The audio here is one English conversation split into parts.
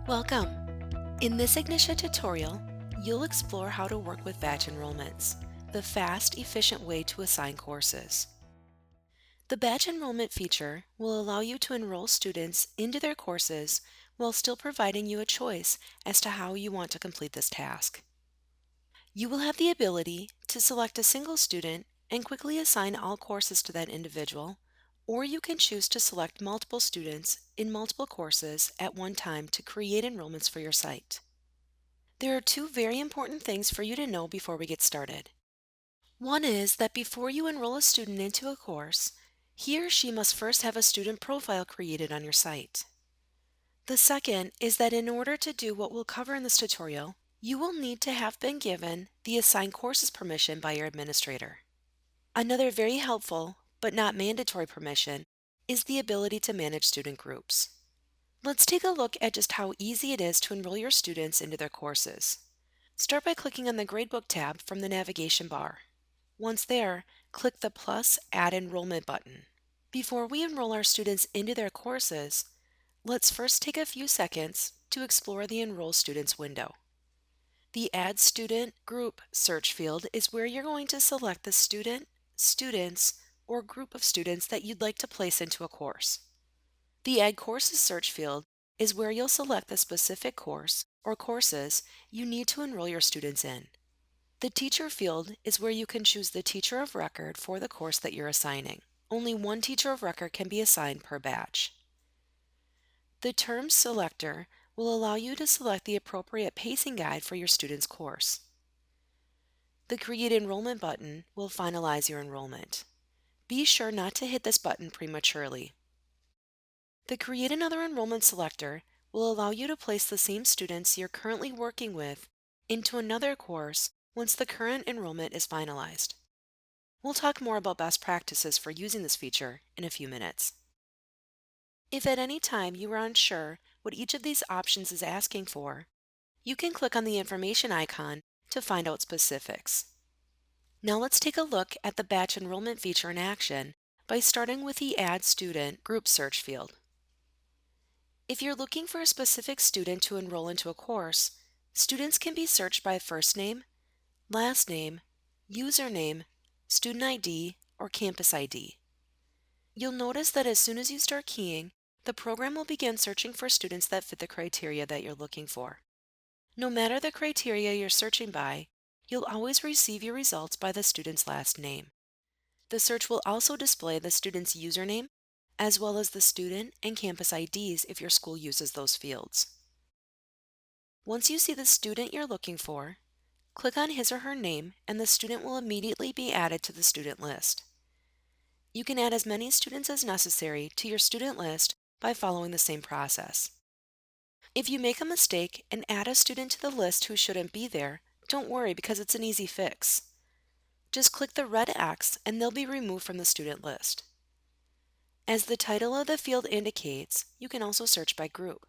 Welcome! In this Ignitia tutorial, you'll explore how to work with batch enrollments, the fast, efficient way to assign courses. The batch enrollment feature will allow you to enroll students into their courses while still providing you a choice as to how you want to complete this task. You will have the ability to select a single student and quickly assign all courses to that individual, or you can choose to select multiple students in multiple courses at one time to create enrollments for your site. There are two very important things for you to know before we get started. One is that before you enroll a student into a course, he or she must first have a student profile created on your site. The second is that in order to do what we'll cover in this tutorial, you will need to have been given the Assign Courses permission by your administrator. Another very helpful, but not mandatory permission, is the ability to manage student groups. Let's take a look at just how easy it is to enroll your students into their courses. Start by clicking on the Gradebook tab from the navigation bar. Once there, click the plus Add Enrollment button. Before we enroll our students into their courses, let's first take a few seconds to explore the Enroll Students window. The Add Student Group search field is where you're going to select the student, students, or group of students that you'd like to place into a course. The Add Courses search field is where you'll select the specific course or courses you need to enroll your students in. The Teacher field is where you can choose the teacher of record for the course that you're assigning. Only one teacher of record can be assigned per batch. The Terms selector will allow you to select the appropriate pacing guide for your student's course. The Create Enrollment button will finalize your enrollment. Be sure not to hit this button prematurely. The Create Another Enrollment selector will allow you to place the same students you're currently working with into another course once the current enrollment is finalized. We'll talk more about best practices for using this feature in a few minutes. If at any time you are unsure what each of these options is asking for, you can click on the information icon to find out specifics. Now let's take a look at the batch enrollment feature in action by starting with the Add Student Group search field. If you're looking for a specific student to enroll into a course, students can be searched by first name, last name, username, student ID, or campus ID. You'll notice that as soon as you start keying, the program will begin searching for students that fit the criteria that you're looking for. No matter the criteria you're searching by, you'll always receive your results by the student's last name. The search will also display the student's username, as well as the student and campus IDs if your school uses those fields. Once you see the student you're looking for, click on his or her name and the student will immediately be added to the student list. You can add as many students as necessary to your student list by following the same process. If you make a mistake and add a student to the list who shouldn't be there, don't worry because it's an easy fix. Just click the red X and they'll be removed from the student list. As the title of the field indicates, you can also search by group.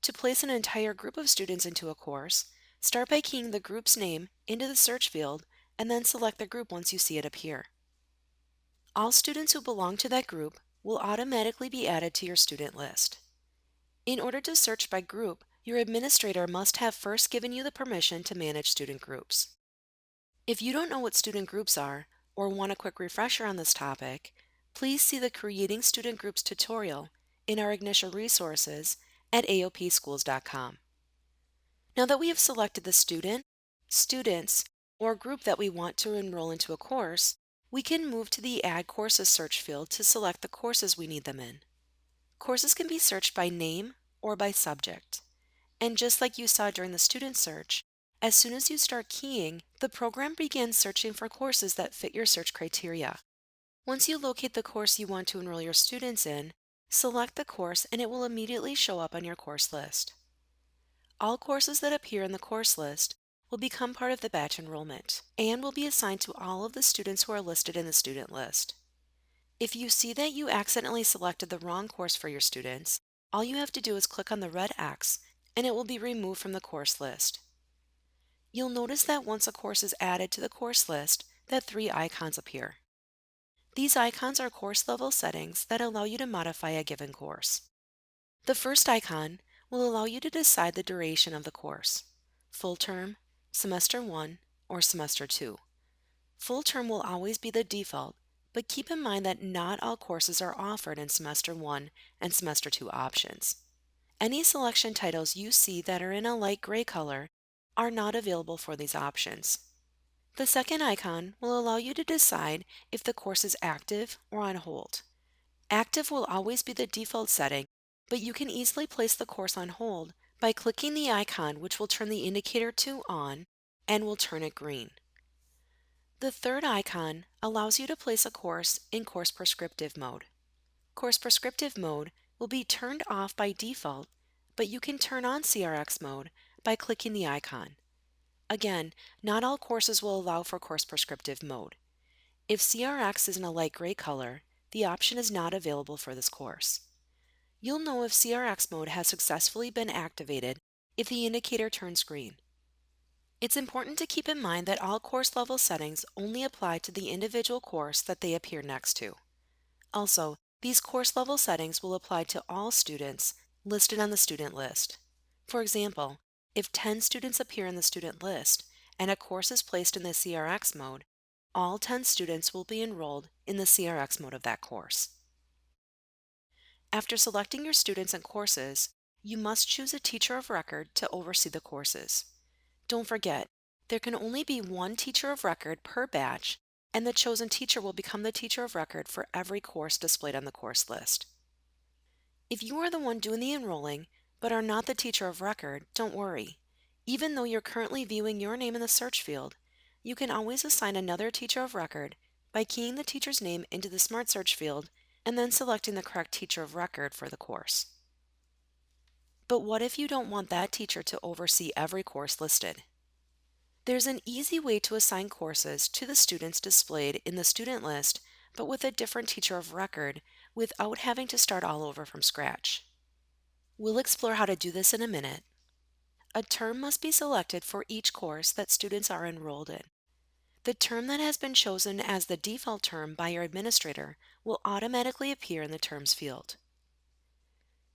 To place an entire group of students into a course, start by keying the group's name into the search field and then select the group once you see it appear. All students who belong to that group will automatically be added to your student list. In order to search by group, your administrator must have first given you the permission to manage student groups. If you don't know what student groups are or want a quick refresher on this topic, please see the Creating Student Groups tutorial in our Ignitia resources at aopschools.com. Now that we have selected the student, students, or group that we want to enroll into a course, we can move to the Add Courses search field to select the courses we need them in. Courses can be searched by name or by subject. And just like you saw during the student search, as soon as you start keying, the program begins searching for courses that fit your search criteria. Once you locate the course you want to enroll your students in, select the course and it will immediately show up on your course list. All courses that appear in the course list will become part of the batch enrollment and will be assigned to all of the students who are listed in the student list. If you see that you accidentally selected the wrong course for your students, all you have to do is click on the red X and it will be removed from the course list. You'll notice that once a course is added to the course list, that three icons appear. These icons are course level settings that allow you to modify a given course. The first icon will allow you to decide the duration of the course: full term, semester 1, or semester 2. Full term will always be the default, but keep in mind that not all courses are offered in semester 1 and semester 2 options. Any selection titles you see that are in a light gray color are not available for these options. The second icon will allow you to decide if the course is active or on hold. Active will always be the default setting, but you can easily place the course on hold by clicking the icon, which will turn the indicator to on and will turn it green. The third icon allows you to place a course in course prescriptive mode. Course prescriptive mode will be turned off by default, but you can turn on CRX mode by clicking the icon. Again, not all courses will allow for course prescriptive mode. If CRX is in a light gray color, the option is not available for this course. You'll know if CRX mode has successfully been activated if the indicator turns green. It's important to keep in mind that all course level settings only apply to the individual course that they appear next to. Also, these course level settings will apply to all students listed on the student list. For example, if 10 students appear in the student list and a course is placed in the CRX mode, all 10 students will be enrolled in the CRX mode of that course. After selecting your students and courses, you must choose a teacher of record to oversee the courses. Don't forget, there can only be one teacher of record per batch, and the chosen teacher will become the teacher of record for every course displayed on the course list. If you are the one doing the enrolling but are not the teacher of record, don't worry. Even though you're currently viewing your name in the search field, you can always assign another teacher of record by keying the teacher's name into the Smart Search field and then selecting the correct teacher of record for the course. But what if you don't want that teacher to oversee every course listed? There's an easy way to assign courses to the students displayed in the student list, but with a different teacher of record without having to start all over from scratch. We'll explore how to do this in a minute. A term must be selected for each course that students are enrolled in. The term that has been chosen as the default term by your administrator will automatically appear in the Terms field.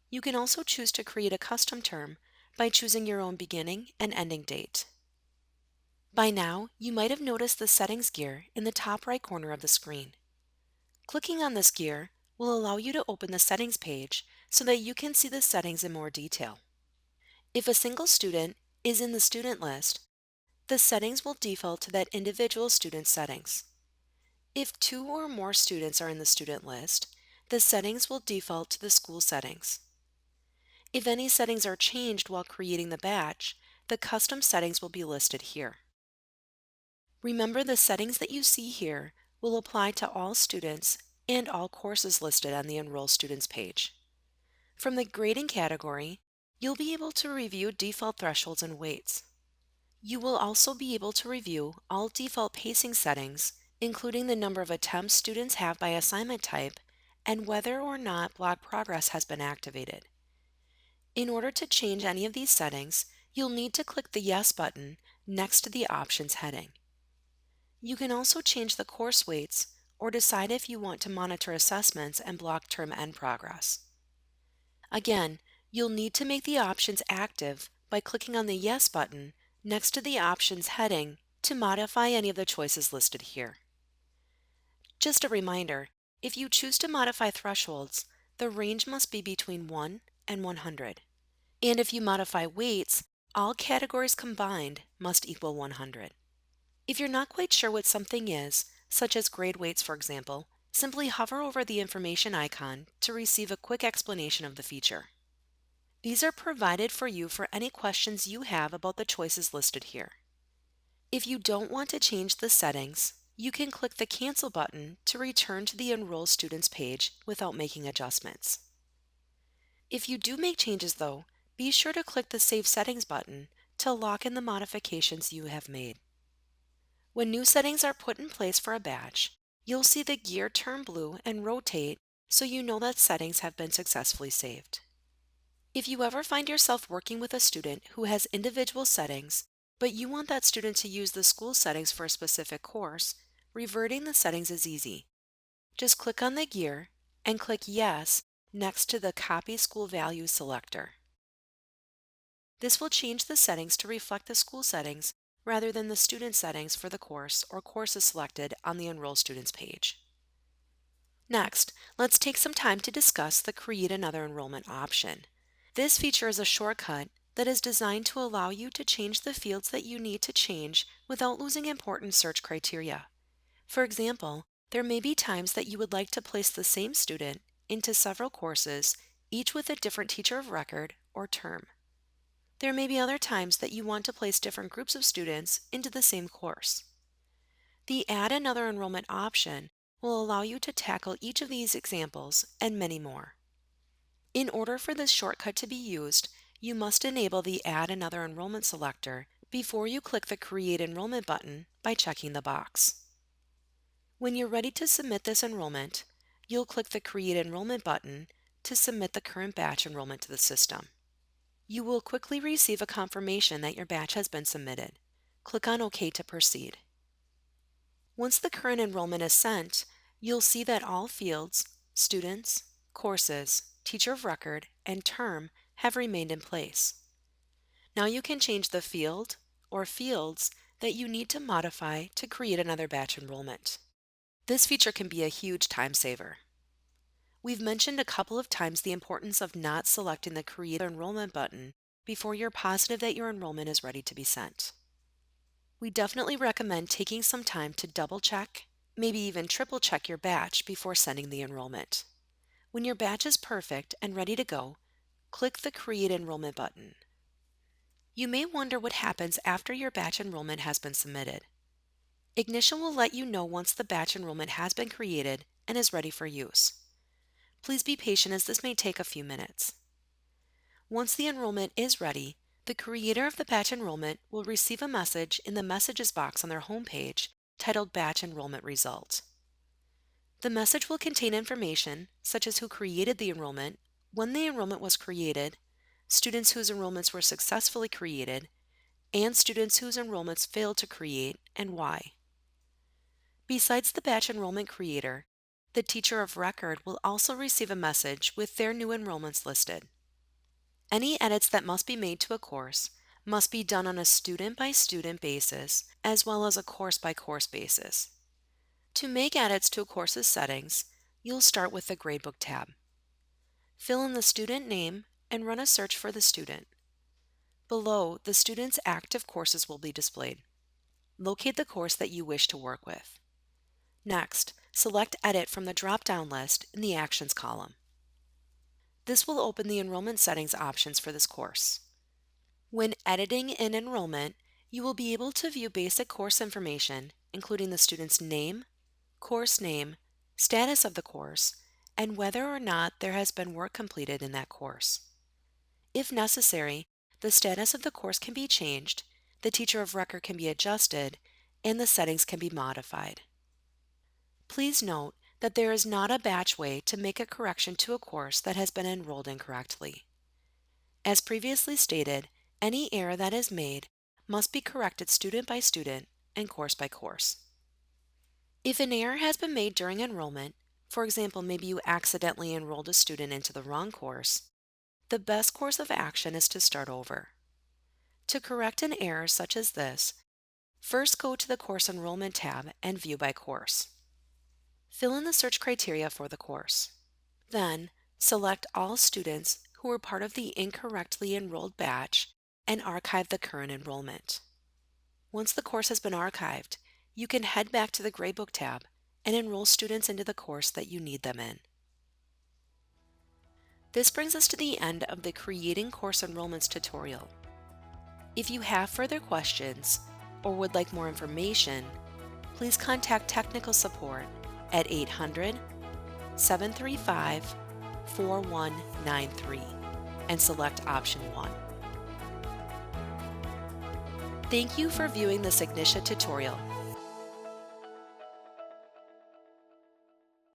You can also choose to create a custom term by choosing your own beginning and ending date. By now, you might have noticed the Settings gear in the top right corner of the screen. Clicking on this gear will allow you to open the Settings page so that you can see the settings in more detail. If a single student is in the student list, the settings will default to that individual student's settings. If 2 or more students are in the student list, the settings will default to the school settings. If any settings are changed while creating the batch, the custom settings will be listed here. Remember, the settings that you see here will apply to all students and all courses listed on the Enroll Students page. From the grading category, you'll be able to review default thresholds and weights. You will also be able to review all default pacing settings, including the number of attempts students have by assignment type and whether or not block progress has been activated. In order to change any of these settings, you'll need to click the Yes button next to the Options heading. You can also change the course weights or decide if you want to monitor assessments and block term end progress. Again, you'll need to make the options active by clicking on the Yes button next to the Options heading to modify any of the choices listed here. Just a reminder, if you choose to modify thresholds, the range must be between 1 and 100. And if you modify weights, all categories combined must equal 100. If you're not quite sure what something is, such as grade weights for example, simply hover over the information icon to receive a quick explanation of the feature. These are provided for you for any questions you have about the choices listed here. If you don't want to change the settings, you can click the Cancel button to return to the Enroll Students page without making adjustments. If you do make changes though, be sure to click the Save Settings button to lock in the modifications you have made. When new settings are put in place for a batch, you'll see the gear turn blue and rotate so you know that settings have been successfully saved. If you ever find yourself working with a student who has individual settings, but you want that student to use the school settings for a specific course, reverting the settings is easy. Just click on the gear and click Yes next to the Copy School Values selector. This will change the settings to reflect the school settings rather than the student settings for the course or courses selected on the Enroll Students page. Next, let's take some time to discuss the Create Another Enrollment option. This feature is a shortcut that is designed to allow you to change the fields that you need to change without losing important search criteria. For example, there may be times that you would like to place the same student into several courses, each with a different teacher of record or term. There may be other times that you want to place different groups of students into the same course. The Add Another Enrollment option will allow you to tackle each of these examples and many more. In order for this shortcut to be used, you must enable the Add Another Enrollment selector before you click the Create Enrollment button by checking the box. When you're ready to submit this enrollment, you'll click the Create Enrollment button to submit the current batch enrollment to the system. You will quickly receive a confirmation that your batch has been submitted. Click on OK to proceed. Once the current enrollment is sent, you'll see that all fields, students, courses, teacher of record, and term have remained in place. Now you can change the field or fields that you need to modify to create another batch enrollment. This feature can be a huge time saver. We've mentioned a couple of times the importance of not selecting the Create Enrollment button before you're positive that your enrollment is ready to be sent. We definitely recommend taking some time to double check, maybe even triple check your batch before sending the enrollment. When your batch is perfect and ready to go, click the Create Enrollment button. You may wonder what happens after your batch enrollment has been submitted. Ignitia will let you know once the batch enrollment has been created and is ready for use. Please be patient as this may take a few minutes. Once the enrollment is ready, the creator of the batch enrollment will receive a message in the Messages box on their homepage titled Batch Enrollment Result. The message will contain information such as who created the enrollment, when the enrollment was created, students whose enrollments were successfully created, and students whose enrollments failed to create and why. Besides the batch enrollment creator, the teacher of record will also receive a message with their new enrollments listed. Any edits that must be made to a course must be done on a student-by-student basis as well as a course-by-course basis. To make edits to a course's settings, you'll start with the Gradebook tab. Fill in the student name and run a search for the student. Below, the student's active courses will be displayed. Locate the course that you wish to work with. Next, select Edit from the drop-down list in the Actions column. This will open the enrollment settings options for this course. When editing an enrollment, you will be able to view basic course information, including the student's name, course name, status of the course, and whether or not there has been work completed in that course. If necessary, the status of the course can be changed, the teacher of record can be adjusted, and the settings can be modified. Please note that there is not a batch way to make a correction to a course that has been enrolled incorrectly. As previously stated, any error that is made must be corrected student by student and course by course. If an error has been made during enrollment, for example, maybe you accidentally enrolled a student into the wrong course, the best course of action is to start over. To correct an error such as this, first go to the Course Enrollment tab and view by course. Fill in the search criteria for the course. Then, select all students who were part of the incorrectly enrolled batch and archive the current enrollment. Once the course has been archived, you can head back to the Gradebook tab and enroll students into the course that you need them in. This brings us to the end of the Creating Course Enrollments tutorial. If you have further questions or would like more information, please contact technical support at 800-735-4193 and select option 1. Thank you for viewing this Ignitia tutorial.